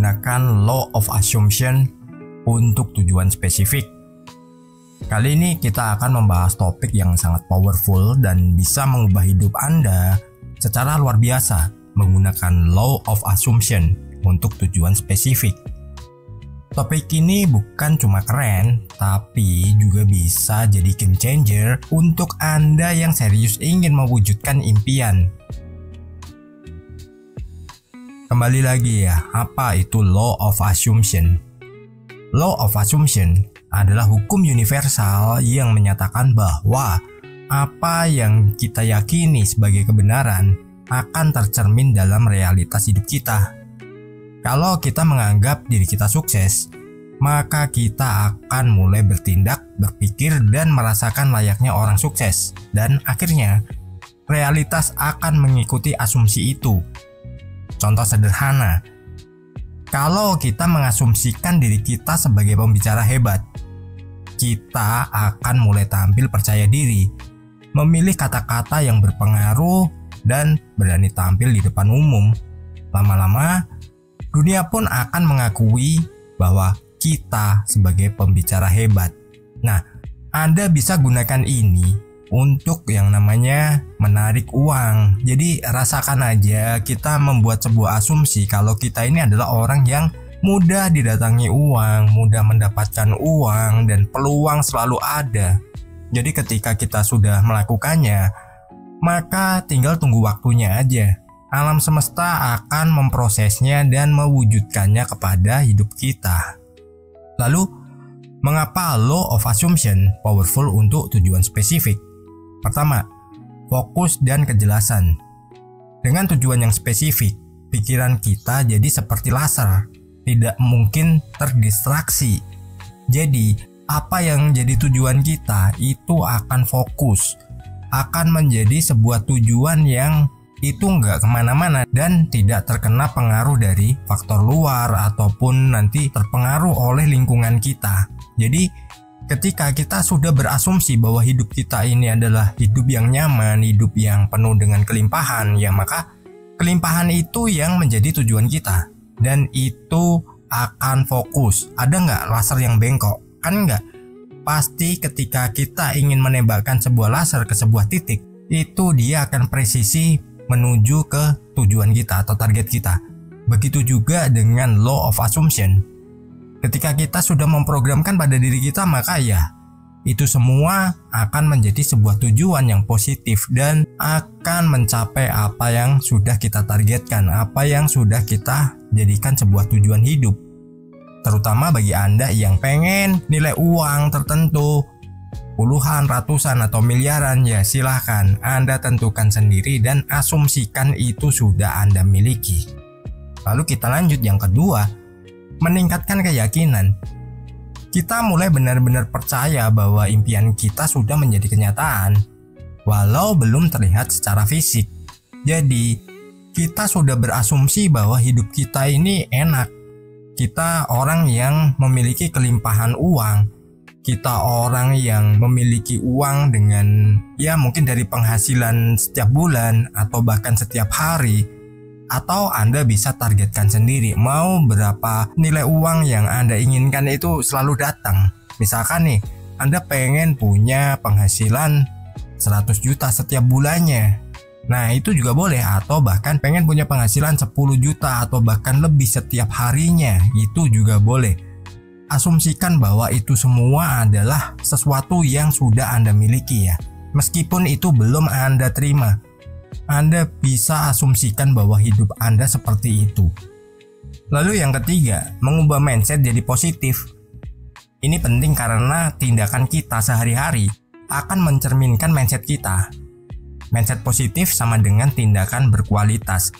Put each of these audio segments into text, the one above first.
menggunakan law of assumption untuk tujuan spesifik. Kali ini kita akan membahas topik yang sangat powerful dan bisa mengubah hidup Anda secara luar biasa menggunakan law of assumption untuk tujuan spesifik. Topik ini bukan cuma keren, tapi juga bisa jadi game changer untuk Anda yang serius ingin mewujudkan impian. Kembali lagi ya, apa itu law of assumption? Law of assumption adalah hukum universal yang menyatakan bahwa apa yang kita yakini sebagai kebenaran akan tercermin dalam realitas hidup kita. Kalau kita menganggap diri kita sukses, maka kita akan mulai bertindak, berpikir, dan merasakan layaknya orang sukses. Dan akhirnya, realitas akan mengikuti asumsi itu. Contoh sederhana, kalau kita mengasumsikan diri kita sebagai pembicara hebat, kita akan mulai tampil percaya diri, memilih kata-kata yang berpengaruh, dan berani tampil di depan umum. Lama-lama, dunia pun akan mengakui bahwa kita sebagai pembicara hebat. Nah, Anda bisa gunakan ini untuk yang namanya menarik uang. Jadi rasakan aja kita membuat sebuah asumsi kalau kita ini adalah orang yang mudah didatangi uang, mudah mendapatkan uang, dan peluang selalu ada. Jadi ketika kita sudah melakukannya, maka tinggal tunggu waktunya aja. Alam semesta akan memprosesnya dan mewujudkannya kepada hidup kita. Lalu, mengapa law of assumption powerful untuk tujuan spesifik? Pertama, fokus dan kejelasan. Dengan tujuan yang spesifik, pikiran kita jadi seperti laser, tidak mungkin terdistraksi. Jadi, apa yang jadi tujuan kita itu akan fokus, akan menjadi sebuah tujuan yang itu nggak kemana-mana dan tidak terkena pengaruh dari faktor luar ataupun nanti terpengaruh oleh lingkungan kita. Jadi ketika kita sudah berasumsi bahwa hidup kita ini adalah hidup yang nyaman, hidup yang penuh dengan kelimpahan, ya maka kelimpahan itu yang menjadi tujuan kita. Dan itu akan fokus. Ada nggak laser yang bengkok? Kan nggak. Pasti ketika kita ingin menembakkan sebuah laser ke sebuah titik, itu dia akan presisi menuju ke tujuan kita atau target kita. Begitu juga dengan law of assumption. Ketika kita sudah memprogramkan pada diri kita, maka ya itu semua akan menjadi sebuah tujuan yang positif dan akan mencapai apa yang sudah kita targetkan, apa yang sudah kita jadikan sebuah tujuan hidup. Terutama bagi Anda yang pengen nilai uang tertentu, puluhan, ratusan, atau miliaran, ya silahkan Anda tentukan sendiri dan asumsikan itu sudah Anda miliki. Lalu kita lanjut yang kedua, meningkatkan keyakinan. Kita mulai benar-benar percaya bahwa impian kita sudah menjadi kenyataan, walau belum terlihat secara fisik. Jadi, kita sudah berasumsi bahwa hidup kita ini enak. Kita orang yang memiliki kelimpahan uang. Kita orang yang memiliki uang dengan ya mungkin dari penghasilan setiap bulan atau bahkan setiap hari. Atau Anda bisa targetkan sendiri mau berapa nilai uang yang Anda inginkan itu selalu datang. Misalkan nih, Anda pengen punya penghasilan 100 juta setiap bulannya. Nah itu juga boleh, atau bahkan pengen punya penghasilan 10 juta atau bahkan lebih setiap harinya, itu juga boleh. Asumsikan bahwa itu semua adalah sesuatu yang sudah Anda miliki ya. Meskipun itu belum Anda terima, Anda bisa asumsikan bahwa hidup Anda seperti itu. Lalu yang ketiga, mengubah mindset jadi positif. Ini penting karena tindakan kita sehari-hari akan mencerminkan mindset kita. Mindset positif sama dengan tindakan berkualitas.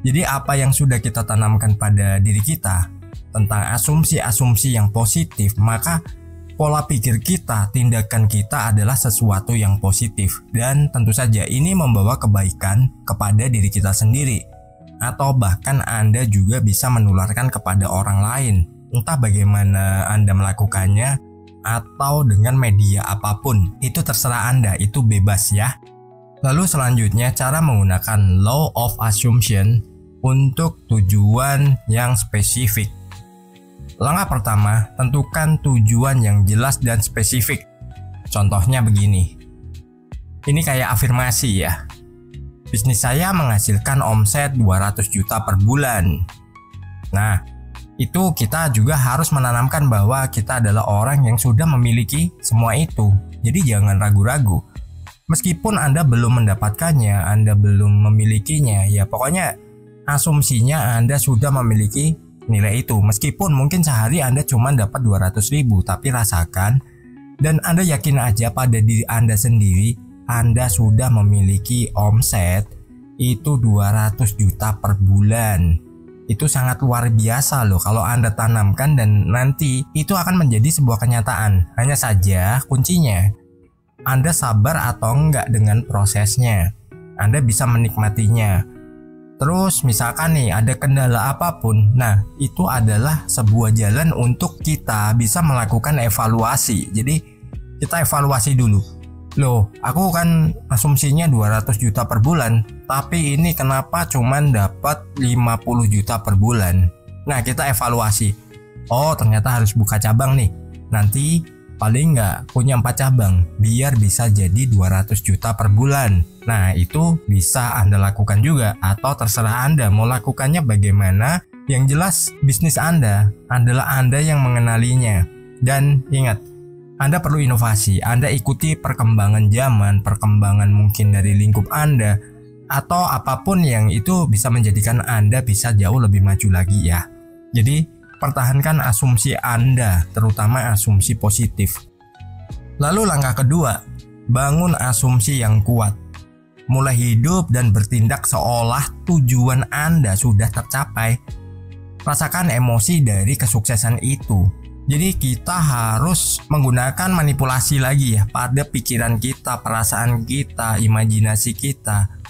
Jadi apa yang sudah kita tanamkan pada diri kita tentang asumsi-asumsi yang positif, maka pola pikir kita, tindakan kita adalah sesuatu yang positif. Dan tentu saja ini membawa kebaikan kepada diri kita sendiri. Atau bahkan Anda juga bisa menularkan kepada orang lain. Entah bagaimana Anda melakukannya, atau dengan media apapun. Itu terserah Anda, itu bebas ya. Lalu selanjutnya cara menggunakan law of assumption untuk tujuan yang spesifik. Langkah pertama, tentukan tujuan yang jelas dan spesifik. Contohnya begini. Ini kayak afirmasi ya. Bisnis saya menghasilkan omset 200 juta per bulan. Nah, itu kita juga harus menanamkan bahwa kita adalah orang yang sudah memiliki semua itu. Jadi jangan ragu-ragu. Meskipun Anda belum mendapatkannya, Anda belum memilikinya, ya pokoknya asumsinya Anda sudah memiliki nilai itu. Meskipun mungkin sehari Anda cuma dapat 200 ribu, tapi rasakan dan Anda yakin aja pada diri Anda sendiri, Anda sudah memiliki omset itu 200 juta per bulan. Itu sangat luar biasa loh kalau Anda tanamkan dan nanti itu akan menjadi sebuah kenyataan. Hanya saja kuncinya Anda sabar atau enggak dengan prosesnya. Anda bisa menikmatinya. Terus misalkan nih ada kendala apapun, nah itu adalah sebuah jalan untuk kita bisa melakukan evaluasi. Jadi kita evaluasi dulu. Loh, aku kan asumsinya 200 juta per bulan, tapi ini kenapa cuman dapat 50 juta per bulan? Nah kita evaluasi. Oh ternyata harus buka cabang nih. Nanti paling nggak punya 4 cabang biar bisa jadi 200 juta per bulan. Nah itu bisa Anda lakukan juga, atau terserah Anda mau lakukannya bagaimana. Yang jelas bisnis Anda adalah Anda yang mengenalinya. Dan ingat, Anda perlu inovasi. Anda ikuti perkembangan zaman, perkembangan mungkin dari lingkup Anda, atau apapun yang itu bisa menjadikan Anda bisa jauh lebih maju lagi ya. Jadi pertahankan asumsi Anda, terutama asumsi positif. Lalu langkah kedua, bangun asumsi yang kuat. Mulai hidup dan bertindak seolah tujuan Anda sudah tercapai. Rasakan emosi dari kesuksesan itu. Jadi kita harus menggunakan manipulasi lagi ya pada pikiran kita, perasaan kita, imajinasi kita,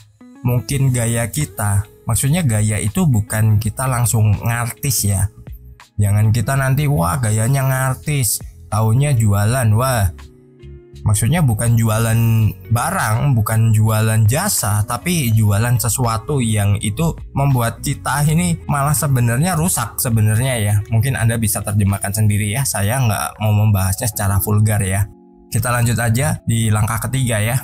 mungkin gaya kita. Maksudnya gaya itu bukan kita langsung ngartis ya. Jangan kita nanti wah gayanya ngartis, taunya jualan. Wah, maksudnya bukan jualan barang, bukan jualan jasa, tapi jualan sesuatu yang itu membuat kita ini malah sebenarnya rusak sebenarnya ya. Mungkin Anda bisa terjemahkan sendiri ya, saya nggak mau membahasnya secara vulgar ya. Kita lanjut aja di langkah ketiga ya.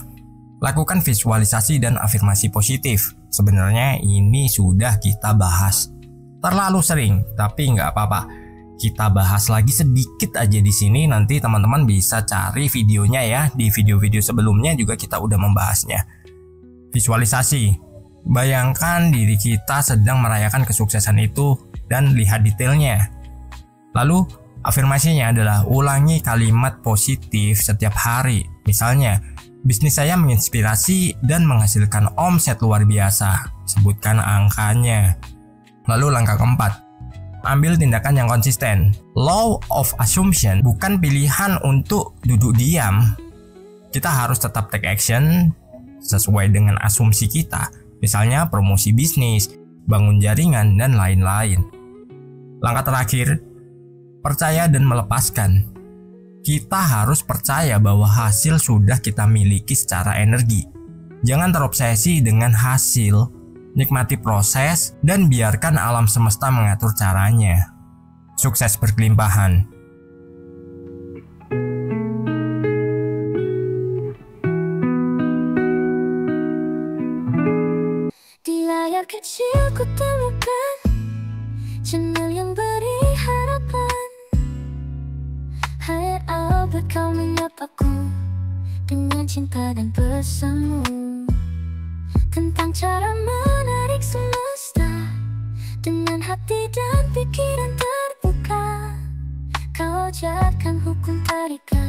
Lakukan visualisasi dan afirmasi positif. Sebenarnya ini sudah kita bahas terlalu sering, tapi nggak apa-apa. Kita bahas lagi sedikit aja di sini. Nanti teman-teman bisa cari videonya ya. Di video-video sebelumnya juga kita udah membahasnya. Visualisasi. Bayangkan diri kita sedang merayakan kesuksesan itu dan lihat detailnya. Lalu afirmasinya adalah ulangi kalimat positif setiap hari. Misalnya, bisnis saya menginspirasi dan menghasilkan omset luar biasa. Sebutkan angkanya. Lalu langkah keempat, ambil tindakan yang konsisten. Law of assumption bukan pilihan untuk duduk diam. Kita harus tetap take action sesuai dengan asumsi kita. Misalnya promosi bisnis, bangun jaringan, dan lain-lain. Langkah terakhir, percaya dan melepaskan. Kita harus percaya bahwa hasil sudah kita miliki secara energi. Jangan terobsesi dengan hasil. Nikmati proses dan biarkan alam semesta mengatur caranya. Sukses berkelimpahan. Di layar kecil ku temukan channel yang beri harapan. Hai Albert, kau menyapaku dengan cinta dan pesanmu tentang cara menarik semesta dengan hati dan pikiran terbuka. Kau ajarkan hukum tarikan.